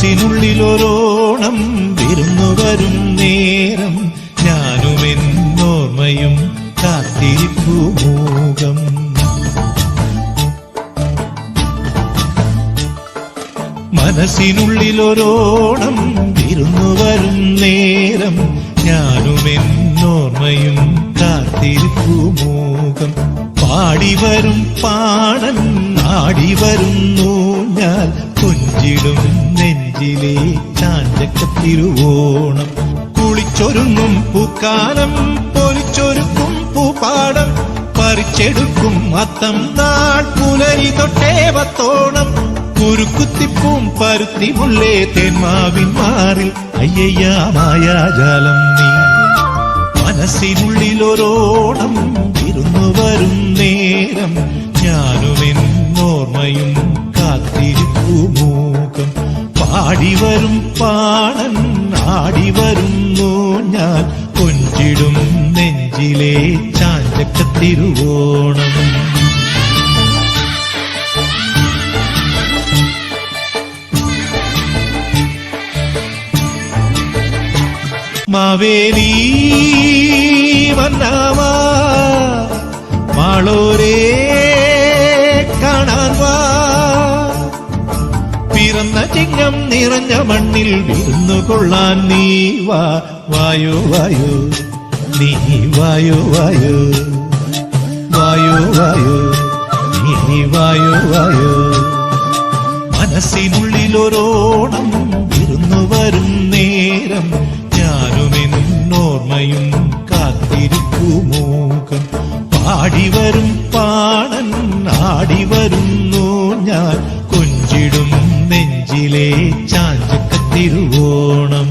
മനസ്സിനുള്ളിലൊരോണം വിരുന്നു വരും നേരം ഞാനുമെന്നോർമ്മയും കാത്തിരിപ്പു മൂകം. മനസ്സിനുള്ളിലൊരോണം വിരുന്നു വരും നേരം ഞാനുമെന്നോർമ്മയും കാത്തിരിപ്പു മൂകം. പാടിവരും പാടൻ ആടിവരുന്നു ഞാൻ കൊഞ്ചിടും നെഞ്ചിലെ ചാഞ്ചക്കത്തിരുവോണം. കുളിച്ചൊരുങ്ങും പൂക്കാലം പൊലിച്ചൊരുക്കും പൂപ്പാടം പറിച്ചെടുക്കും അത്തം നാൾ പുലരി തൊട്ടേവത്തോണം. കുരുക്കുത്തിപ്പൂം പരുത്തി മുള്ളേ തേന്മാവിൻ മാറിൽ അയ്യയ്യ മായാജാലം നീ. മനസ്സിനുള്ളിലൊരോണം വിരുന്നു വരും നേരം ഞാനുമെന്നോർമ്മയും കാത്തിരിപ്പു മൂകം. പാടിവരും പാടൻ ആടിവരുന്നു ഞാൻ കൊഞ്ചിടും നെഞ്ചിലെ ചാഞ്ചക്കത്തിരുവോണം. മാവേലി വന്നാവാ മാളോരേ കാണാൻ വാ. പിറന്ന ചിങ്ങം നിറഞ്ഞ മണ്ണിൽ വിരുന്നു കൊള്ളാൻ നീ വാ. വായോ വായോ നീ വായോ വായോ വായോ വായോ നീ വായോ വായോ. മനസ്സിനുള്ളിലൊരോണം വിരുന്നു വരും നേരം ഞാനുമെന്നോർമ്മയും കാത്തിരിപ്പു മൂകം. പാടിവരും പാടൻ ആടിവരുന്നു ഞാൻ കൊഞ്ചിടും നെഞ്ചിലെ ചാഞ്ചക്കത്തിരുവോണം.